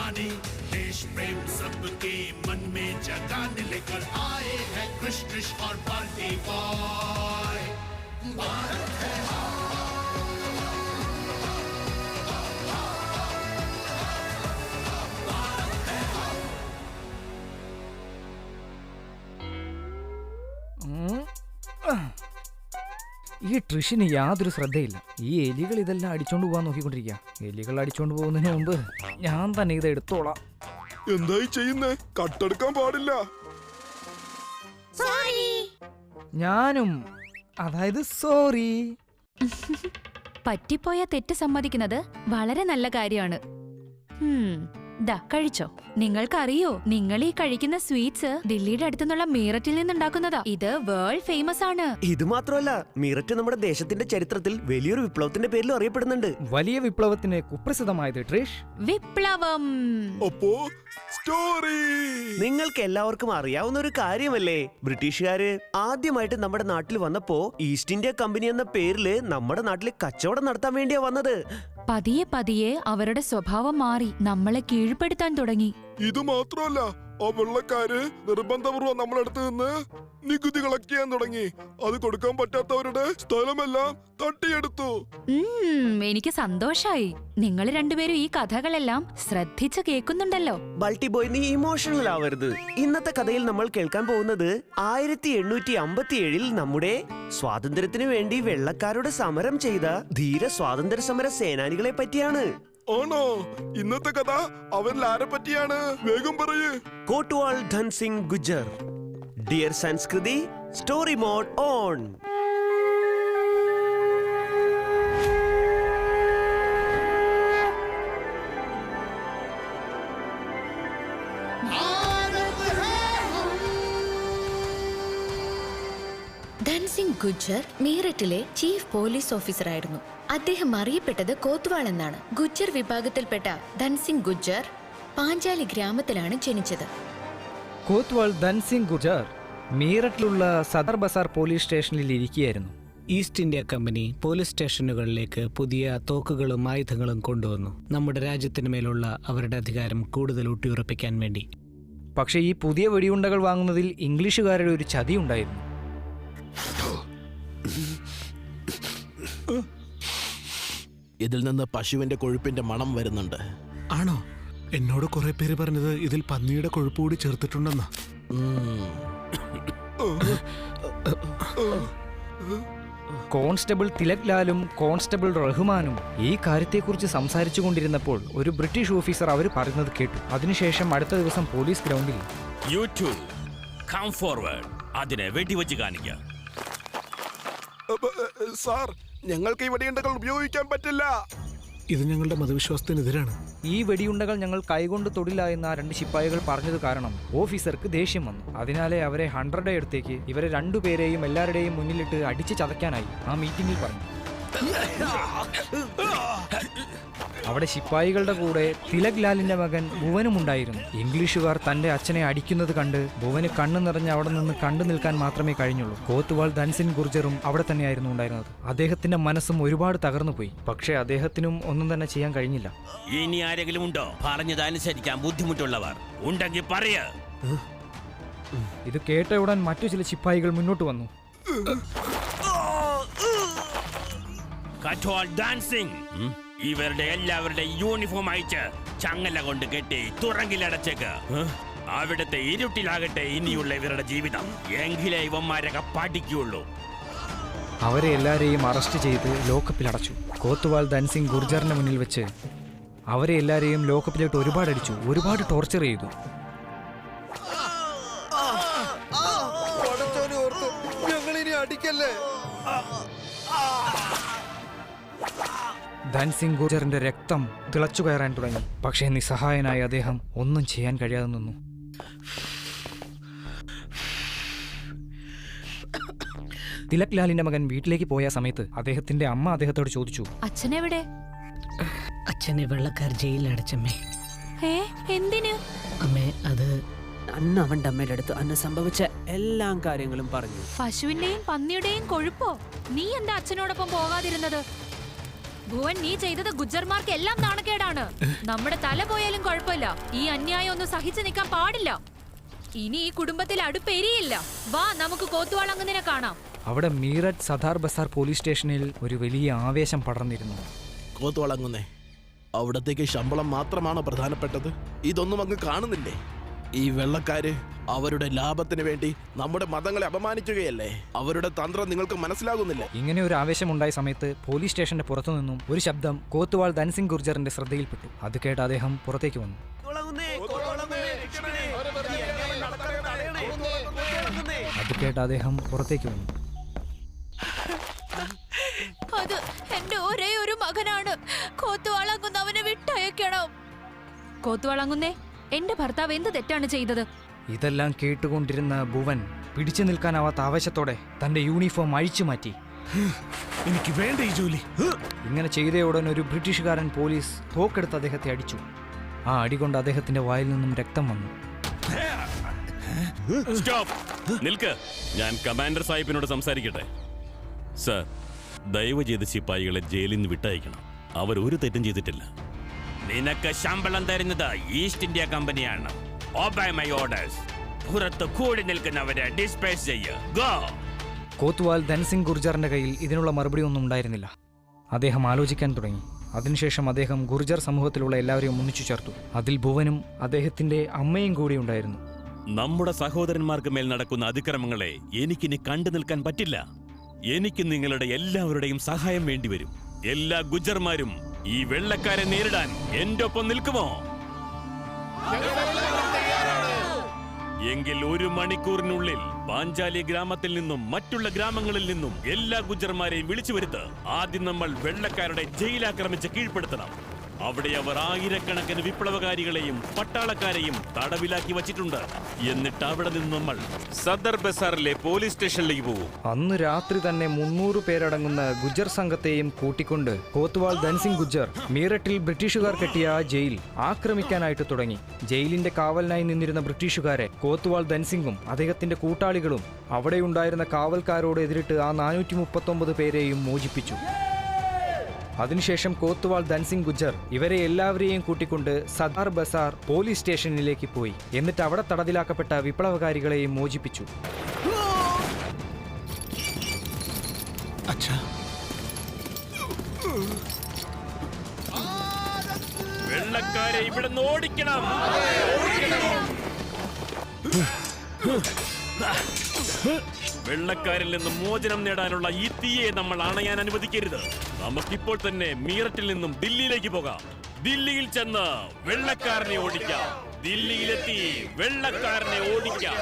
कहानी देश प्रेम सबके मन में जगाने लेकर आए हैं कृष्ण और बंटी बॉय। भारत है ഈ ട്രിഷിന് യാതൊരു ശ്രദ്ധയില്ല. ഈ എലികൾ ഇതെല്ലാം അടിച്ചോണ്ട് പോകാൻ നോക്കിക്കൊണ്ടിരിക്കുക. എലികൾ അടിച്ചോണ്ട് പോകുന്നതിന് മുമ്പ് ഞാൻ തന്നെ ഇത് എടുത്തോളാം. എന്തായി ചെയ്യുന്നേ? കട്ടെടുക്കാൻ പാടില്ല. ഞാനും അതായത് സോറി. പറ്റിപ്പോയ തെറ്റ് സമ്മതിക്കുന്നത് വളരെ നല്ല കാര്യമാണ്. ദാ കഴിച്ചോ. നിങ്ങൾക്കറിയോ, നിങ്ങൾ ഈ കഴിക്കുന്ന സ്വീറ്റ്സ് ദില്ലിയുടെ അടുത്തുനിന്നുള്ള മീററ്റിൽ നിന്നുണ്ടാക്കുന്നതാ. ഇത് വേൾഡ് ഫേമസ് ആണ്. ഇത് മാത്രമല്ല, മീററ്റ് നമ്മുടെ ദേശത്തിന്റെ ചരിത്രത്തിൽ വലിയൊരു വിപ്ലവത്തിന്റെ പേരിലും അറിയപ്പെടുന്നുണ്ട്. വലിയ വിപ്ലവത്തിന് കുപ്രസിദ്ധമായത് ട്രിഷ്. വിപ്ലവം. അപ്പോ സ്റ്റോറി നിങ്ങൾക്ക് എല്ലാവർക്കും അറിയാവുന്ന ഒരു കാര്യമല്ലേ? ബ്രിട്ടീഷുകാര് ആദ്യമായിട്ട് നമ്മുടെ നാട്ടിൽ വന്നപ്പോ ഈസ്റ്റ് ഇന്ത്യ കമ്പനി എന്ന പേരില് നമ്മുടെ നാട്ടിൽ കച്ചവടം നടത്താൻ വേണ്ടിയാ വന്നത്. പതിയെ പതിയെ അവരുടെ സ്വഭാവം മാറി നമ്മളെ കീഴ്പ്പെടുത്താൻ തുടങ്ങി. ഇത് മാത്രമല്ല, ആ വെള്ളക്കാര് നിർബന്ധപൂർവ്വം നമ്മളടുത്ത് നിന്ന് നികുതി കളക്ട് ചെയ്യാൻ തുടങ്ങി. അത് കൊടുക്കാൻ പറ്റാത്തവരുടെ സ്ഥലമെല്ലാം തട്ടിയെടുത്തു. എനിക്ക് സന്തോഷായി. നിങ്ങൾ രണ്ടുപേരും ഈ കഥകളെല്ലാം ശ്രദ്ധിച്ചു കേൾക്കുന്നുണ്ടല്ലോ. ബൾട്ടി ബോയ്, നീ ഇമോഷണൽ ആവരുത്. ഇന്നത്തെ കഥയിൽ നമ്മൾ കേൾക്കാൻ പോകുന്നത് 1857 നമ്മുടെ സ്വാതന്ത്ര്യത്തിന് വേണ്ടി വെള്ളക്കാരുടെ സമരം ചെയ്ത ധീര സ്വാതന്ത്ര്യ സമര സേനാനികളെ പറ്റിയാണ്. ആണോ? ഇന്നത്തെ കഥ അവരിൽ ആരെ പറ്റിയാണ്? വേഗം പറയേ. Kotwal Dhan Singh Gujjar. Dear Sanskriti, story mode on. Dhan Singh Gujjar മീററ്റിലെ ചീഫ് പോലീസ് ഓഫീസറായിരുന്നു. അദ്ദേഹം അറിയപ്പെട്ടത് കോത്വാൾ എന്നാണ്. ഗുജ്ജർ വിഭാഗത്തിൽപ്പെട്ട ധൻസിംഗ് ഗുജ്ജർ പാഞ്ചാലി ഗ്രാമത്തിലാണ് ജനിച്ചത്. കോത്വാൾ ധൻ സിംഗ് ഗുജ്ജർ മീററ്റിലുള്ള സദർ ബസാർ പോലീസ് സ്റ്റേഷനിൽ ഇരിക്കുകയായിരുന്നു. ഈസ്റ്റ് ഇന്ത്യ കമ്പനി പോലീസ് സ്റ്റേഷനുകളിലേക്ക് പുതിയ തോക്കുകളും ആയുധങ്ങളും കൊണ്ടുവന്നു, നമ്മുടെ രാജ്യത്തിന് മേലുള്ള അവരുടെ അധികാരം കൂടുതൽ ഊട്ടിയുറപ്പിക്കാൻ വേണ്ടി. പക്ഷേ ഈ പുതിയ വെടിയുണ്ടകൾ വാങ്ങുന്നതിൽ ഇംഗ്ലീഷുകാരുടെ ഒരു ചതി ഉണ്ടായിരുന്നു. ഇതിൽ നിന്ന് പശുവിന്റെ കൊഴുപ്പിന്റെ മണം വരുന്നുണ്ട്. ആണോ? എന്നോട് കുറെ പേര് പറഞ്ഞത് ഇതിൽ പന്നിയുടെ കൊഴുപ്പ് കൂടി ചേർത്തിട്ടുണ്ടെന്നാ. കോൺസ്റ്റബിൾ തിലക് ലാലും കോൺസ്റ്റബിൾ റഹ്മാനും ഈ കാര്യത്തെക്കുറിച്ച് സംസാരിച്ചു കൊണ്ടിരുന്നപ്പോൾ ഒരു ബ്രിട്ടീഷ് ഓഫീസർ അവർ പറയുന്നത് കേട്ടു. അതിനുശേഷം അടുത്ത ദിവസം പോലീസ് ഗ്രൗണ്ടിൽ അതിനെ വെടിവെച്ച് കാണിക്കാം. സാർ, ഞങ്ങൾക്ക് ഈ വെടിയുണ്ടകൾ ഉപയോഗിക്കാൻ പറ്റില്ല. ഇത് ഞങ്ങളുടെ മതവിശ്വാസത്തിനെതിരാണ്. ഈ വെടിയുണ്ടകൾ ഞങ്ങൾ കൈകൊണ്ട് തൊടില്ല എന്ന് ആ 2 ശിപ്പായികൾ പറഞ്ഞത് കാരണം ഓഫീസർക്ക് ദേഷ്യം വന്നു. അതിനാലെ അവരെ 100 അടുത്തേക്ക് ഇവരെ 2 പേരെയും എല്ലാവരുടെയും മുന്നിലിട്ട് അടിച്ച് ചതയ്ക്കാനായി ആ മീറ്റിംഗിൽ പറഞ്ഞു. അവിടെ ശിപ്പായികളുടെ കൂടെ തിലക് ലാലിന്റെ മകൻ ഭുവനും ഉണ്ടായിരുന്നു. ഇംഗ്ലീഷുകാർ തന്റെ അച്ഛനെ അടിക്കുന്നത് കണ്ട് ഭുവന് കണ്ണു നിറഞ്ഞ് അവിടെ നിന്ന് കണ്ടു നിൽക്കാൻ മാത്രമേ കഴിഞ്ഞുള്ളൂ. കോത്വാൾ ധൻ സിംഗ് ഗുർജറും അവിടെ തന്നെയായിരുന്നു ഉണ്ടായിരുന്നത്. അദ്ദേഹത്തിന്റെ മനസ്സും ഒരുപാട് തകർന്നു പോയി. പക്ഷേ അദ്ദേഹത്തിനും ഒന്നും തന്നെ ചെയ്യാൻ കഴിഞ്ഞില്ല. ഇനി ആരെങ്കിലും ഉണ്ടോ പറഞ്ഞതനുസരിക്കാൻ ബുദ്ധിമുട്ടുള്ളവർ ഉണ്ടെങ്കിൽ പറയ. ഇത് കേട്ട ഉടൻ മറ്റു ചില ശിപ്പായികൾ മുന്നോട്ട് വന്നു. ഇവരുടെ എല്ലാവരുടെ യൂണിഫോം അയച്ച് ചങ്ങല കൊണ്ട് കെട്ടി തുറങ്കിലടച്ചേക്ക്. അവിടുത്തെ ഇരുട്ടിലാകട്ടെ ഇനിയുള്ള ഇവരുടെ ജീവിതം. എങ്കിലേ ഇവന്മാരൊക്കെ പഠിക്കുള്ളൂ. അവരെ എല്ലാരെയും അറസ്റ്റ് ചെയ്ത് ലോക്കപ്പിൽ അടച്ചു. കോത്വാൾ ധൻ സിംഗ് ഗുർജറിന്റെ മുന്നിൽ വെച്ച് അവരെ എല്ലാരെയും ലോക്കപ്പിലിട്ട് ഒരുപാട് അടിച്ചു, ഒരുപാട് ടോർച്ചർ ചെയ്തു. ധൻ സിംഗ് ഗുർജറിന്റെ രക്തം തിളച്ചു കയറാൻ തുടങ്ങി. പക്ഷേ നിസ്സഹായനായ അദ്ദേഹം ഒന്നും ചെയ്യാൻ കഴിയാതെ നിന്നു. തിലക് ലാലിന്റെ മകൻ വീട്ടിലേക്ക് പോയ സമയത്ത് അദ്ദേഹത്തിന്റെ അമ്മ അദ്ദേഹത്തോട് ചോദിച്ചു, അച്ഛനെവിടെ? അച്ഛനെ വെള്ളക്കാർ ജയിലിലടച്ചമ്മേ. എന്തിന് അമ്മേ, അത് അന്ന് അവന്റെ അമ്മയുടെ അടുത്ത് അന്ന് സംഭവിച്ച എല്ലാ കാര്യങ്ങളും പറഞ്ഞു. പശുവിന്റെയും പന്നിയുടെയും കൊഴുപ്പോ? നീ എന്താ അച്ഛനോടൊപ്പം പോകാതിരുന്നത്? ഭുവൻ, നീ ചെയ്തത് ഗുജ്ജർമാർക്ക് എല്ലാം നാണക്കേടാണ്. നമ്മുടെ തല പോയാലും കുഴപ്പമില്ല. ഈ അന്യായം ഒന്നും സഹിച്ചു നിൽക്കാൻ പാടില്ല. ഇനി ഈ കുടുംബത്തിൽ അടുപ്പെരിയില്ല. വാ, നമുക്ക് കോത്തുവാളങ്ങുന്നതിനെ കാണാം. അവിടെ മീററ്റ് സദാർ ബസാർ പോലീസ് സ്റ്റേഷനിൽ ഒരു വലിയ ആവേശം പടർന്നിരുന്നു. കോത്തുവളങ്ങുന്നേ, അവിടത്തേക്ക് ശമ്പളം മാത്രമാണോ പ്രധാനപ്പെട്ടത്? ഇതൊന്നും അങ്ങ് കാണുന്നില്ലേ? ഈ വെള്ളക്കാര് അവരുടെ ലാഭത്തിന് വേണ്ടി നമ്മുടെ മതങ്ങളെ അപമാനിക്കുകയല്ലേ? അവരുടെ തന്ത്രം നിങ്ങൾക്ക് മനസ്സിലാകുന്നില്ല. ഇങ്ങനെ ഒരു ആവേശമുണ്ടായ സമയത്ത് പോലീസ് സ്റ്റേഷന്റെ പുറത്തു നിന്നും ഒരു ശബ്ദം കോത്തുവാൾ ധൻസിംഗ് ഗുർജറിന്റെ ശ്രദ്ധയിൽപ്പെട്ടു. അത് കേട്ട് അദ്ദേഹം പുറത്തേക്ക് വന്നു. അത് എന്റെ ഒരേ ഒരു മകനാണ്. കോത്തുവാളങ്ങുന്ന അവനെ വിട്ടയക്കണം. കോത്തുവാളങ്ങുന്നേ, എന്റെ ഭർത്താവ് എന്ത് തെറ്റാണ് ചെയ്തത്? ഇതെല്ലാം കേട്ടുകൊണ്ടിരുന്ന ഭുവൻ പിടിച്ചു നിൽക്കാനാവാത്ത ആവേശത്തോടെ തന്റെ യൂണിഫോം അഴിച്ചു മാറ്റി. എനിക്ക് വേണ്ട ഈ ജോലി. ഇങ്ങനെ ചെയ്ത ഉടൻ ഒരു ബ്രിട്ടീഷുകാരൻ പോലീസ് തോക്കെടുത്ത് അദ്ദേഹത്തെ അടിച്ചു. ആ അടി കൊണ്ട് അദ്ദേഹത്തിന്റെ വായിൽ നിന്നും രക്തം വന്നു. സ്റ്റോപ്പ്, നിൽക്ക്. ഞാൻ കമാൻഡർ സാഹിബിനോട് സംസാരിക്കട്ടെ. സർ, ദയവ് ചെയ്ത് ശിപ്പായികളെ ജയിലിൽ നിന്ന് വിട്ടയക്കണം. അവർ ഒരു തെറ്റും ചെയ്തിട്ടില്ല. നിനക്ക് ശമ്പളം തരുന്നത് ഈസ്റ്റ് ഇന്ത്യ കമ്പനിയാണ്. Obey my orders. പുറത്ത് കൂടി നിൽക്കുന്നവരെ ഡിസ്പേസ് ചെയ്യ്. ഗോ. കോത്വാൽ ധൻസിംഗ് ഗുർജറിന്റെ കയ്യിൽ ഇതിനുള്ള മറുപടി ഒന്നും ഉണ്ടായിരുന്നില്ല. അദ്ദേഹം ആലോചിക്കാൻ തുടങ്ങി. അതിനുശേഷം അദ്ദേഹം ഗുർജർ സമൂഹത്തിലുള്ള എല്ലാവരെയും ഒന്നിച്ചു ചേർത്തു. അതിൽ ഭുവനും അദ്ദേഹത്തിന്റെ അമ്മയും കൂടി ഉണ്ടായിരുന്നു. നമ്മുടെ സഹോദരന്മാർക്ക് മേൽ നടക്കുന്ന അതിക്രമങ്ങളെ എനിക്കിനി കണ്ടു നിൽക്കാൻ പറ്റില്ല. എനിക്ക് നിങ്ങളുടെ എല്ലാവരുടെയും സഹായം വേണ്ടിവരും. എല്ലാ ഗുജ്ജർമാരും ഈ വെള്ളക്കാരെ നേരിടാൻ എന്റെ ഒപ്പം നിൽക്കുമോ? എങ്കിൽ 1 മണിക്കൂറിനുള്ളിൽ പാഞ്ചാലി ഗ്രാമത്തിൽ നിന്നും മറ്റുള്ള ഗ്രാമങ്ങളിൽ നിന്നും എല്ലാ ഗുജ്ജർമാരെയും വിളിച്ചു വരുത്ത്. ആദ്യം നമ്മൾ വെള്ളക്കാരുടെ ജയിലാക്രമിച്ച് കീഴ്പ്പെടുത്തണം. അവിടെ അവർ ആയിരക്കണക്കിന് വിപ്ലവകാരികളെയും പട്ടാളക്കാരെയും തടവിലാക്കി വച്ചിട്ടുണ്ട്. എന്നിട്ട് അവിടെ നിന്ന് നമ്മൾ സദർ ബസാറിലെ പോലീസ് സ്റ്റേഷനിലേക്ക് പോകും. അന്ന് രാത്രി തന്നെ 300 പേരടങ്ങുന്ന ഗുജ്ജർ സംഘത്തെയും കൂട്ടിക്കൊണ്ട് കോത്വാൾ ധൻസിംഗ് ഗുജ്ജർ മീററ്റിൽ ബ്രിട്ടീഷുകാർ കെട്ടിയ ആ ജയിൽ ആക്രമിക്കാനായിട്ട് തുടങ്ങി. ജയിലിന്റെ കാവലിനായി നിന്നിരുന്ന ബ്രിട്ടീഷുകാരെ കോത്വാൾ ധൻസിംഗും അദ്ദേഹത്തിന്റെ കൂട്ടാളികളും അവിടെയുണ്ടായിരുന്ന കാവൽക്കാരോട് എതിരിട്ട് ആ 439 പേരെയും മോചിപ്പിച്ചു. അതിനുശേഷം കോത്വാൾ ധൻസിംഗ് ഗുജ്ജർ ഇവരെ എല്ലാവരെയും കൂട്ടിക്കൊണ്ട് സദാർ ബസാർ പോലീസ് സ്റ്റേഷനിലേക്ക് പോയി. എന്നിട്ട് അവിടെ തടവിലാക്കപ്പെട്ട വിപ്ലവകാരികളെയും മോചിപ്പിച്ചു. വെള്ളക്കാരെ ഇവിടെ ഓടിക്കണം. വെള്ളക്കാരിൽ നിന്ന് മോചനം നേടാനുള്ള ഈ തീയെ നമ്മൾ അണയാൻ അനുവദിക്കരുത്. നമുക്കിപ്പോൾ തന്നെ മീററ്റിൽ നിന്നും ദില്ലിയിലേക്ക് പോകാം. ദില്ലിയിൽ ചെന്ന് വെള്ളക്കാരനെ ഓടിക്കാം. ദില്ലിയിലെത്തി വെള്ളക്കാരനെ ഓടിക്കാം.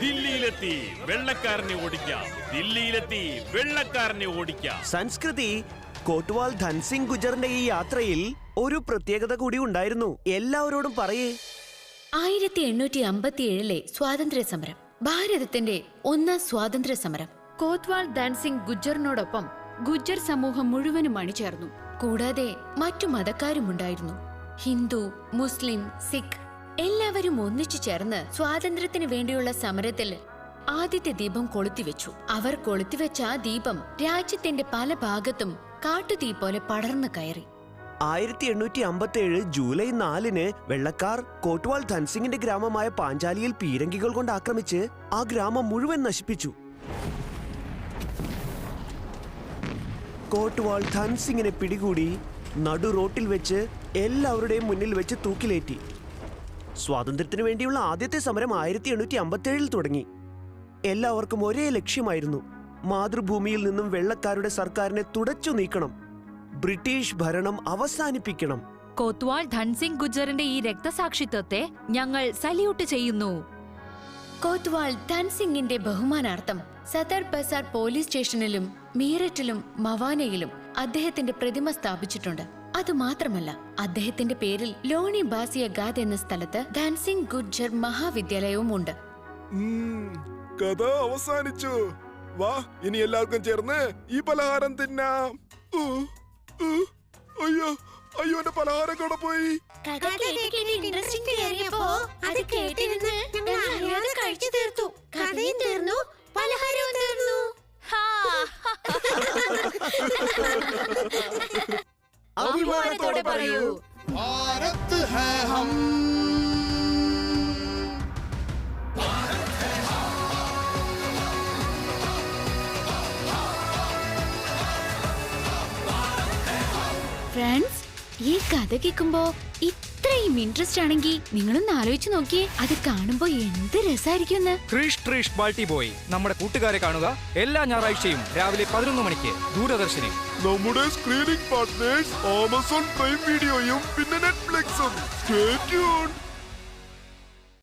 ദില്ലിയിലെത്തി വെള്ളക്കാരനെ ഓടിക്കാം. ദില്ലിയിലെത്തി വെള്ളക്കാരനെ ഓടിക്കാം. സംസ്കൃതി, കോട്വാൾ ധൻസിംഗ് ഗുജറിന്റെ ഈ യാത്രയിൽ ഒരു പ്രത്യേകത കൂടി ഉണ്ടായിരുന്നു. എല്ലാവരോടും പറയേ. 1857 സ്വാതന്ത്ര്യ സമരം, ഭാരതത്തിന്റെ 1ാം സ്വാതന്ത്ര്യ സമരം. കോത്വാൾ ധൻസിംഗ് ഗുജ്ജറിനോടൊപ്പം ഗുജ്ജർ സമൂഹം മുഴുവനും അണിചേർന്നു. കൂടാതെ മറ്റു മതക്കാരുമുണ്ടായിരുന്നു. ഹിന്ദു, മുസ്ലിം, സിഖ് എല്ലാവരും ഒന്നിച്ചു ചേർന്ന് സ്വാതന്ത്ര്യത്തിന് വേണ്ടിയുള്ള സമരത്തിൽ ആദ്യത്തെ ദീപം കൊളുത്തിവെച്ചു. അവർ കൊളുത്തിവെച്ച ആ ദീപം രാജ്യത്തിന്റെ പല ഭാഗത്തും കാട്ടുതീ പോലെ പടർന്നു കയറി. 1857 ജൂലൈ 4 വെള്ളക്കാർ കോട്വാൾ ധൻസിംഗിന്റെ ഗ്രാമമായ പാഞ്ചാലിയിൽ പീരങ്കികൾ കൊണ്ട് ആക്രമിച്ച് ആ ഗ്രാമം മുഴുവൻ നശിപ്പിച്ചു. കോട്വാൾ ധൻസിംഗിനെ പിടികൂടി നടു റോട്ടിൽ വെച്ച് എല്ലാവരുടെയും മുന്നിൽ വെച്ച് തൂക്കിലേറ്റി. സ്വാതന്ത്ര്യത്തിന് വേണ്ടിയുള്ള ആദ്യത്തെ സമരം 1857 തുടങ്ങി. എല്ലാവർക്കും ഒരേ ലക്ഷ്യമായിരുന്നു: മാതൃഭൂമിയിൽ നിന്നും വെള്ളക്കാരുടെ സർക്കാരിനെ തുടച്ചു നീക്കണം, ബ്രിട്ടീഷ് ഭരണം അവസാനിപ്പിക്കണം. കോത്വാൾ ധൻസിംഗ് ഗുജ്ജറിന്റെ ഈ രക്തസാക്ഷിത്വത്തെ ഞങ്ങൾ സല്യൂട്ട് ചെയ്യുന്നു. കോത്വാൾ ധൻസിംഗിന്റെ ബഹുമാനാർത്ഥം സദർ ബസാർ പോലീസ് സ്റ്റേഷനിലും മീററ്റിലും മവാനയിലും അദ്ദേഹത്തിന്റെ പ്രതിമ സ്ഥാപിച്ചിട്ടുണ്ട്. അതുമാത്രമല്ല, അദ്ദേഹത്തിന്റെ പേരിൽ ലോണി ബാസിയ ഗാദ് എന്ന സ്ഥലത്ത് ധൻസിംഗ് ഗുജ്ജർ മഹാവിദ്യാലയവും ഉണ്ട്. കഥ അവസാനിച്ചു. വാ, ഇനി എല്ലാവർക്കും ചേർന്ന് ഈ പലഹാരം തിന്നാം. അയ്യോ അയ്യോ, എന്റെ പലഹാരം കൂടെ പോയി. കഴിച്ചു തീർത്തു. കഥയും തീർന്നു, പലഹാരവും തീർന്നു. അഭിമാനത്തോടെ പറയൂ. भारत है हम ഫ്രണ്ട്സ്, ഈ കഥ കേൾക്കുമ്പോ ഇത്രയും ഇൻട്രസ്റ്റ് ആണെങ്കിൽ നിങ്ങളൊന്ന് ആലോചിച്ച് നോക്കിയേ. അത് കാണുമ്പോ എന്ത് രസമായിരിക്കും. ക്രിഷ് ട്രിഷ് ബാൾട്ടി ബോയ് നമ്മുടെ കൂട്ടുകാരെ കാണുക എല്ലാ ഞായറാഴ്ചയും രാവിലെ 11 മണിക്ക് ദൂരദർശനിൽ. നമ്മുടെ സ്ക്രീനിംഗ് പാർട്ട്നേഴ്സ് ആമസോൺ പ്രൈം വീഡിയോയും പിന്നെ നെറ്റ്ഫ്ലിക്സും. Stay tuned.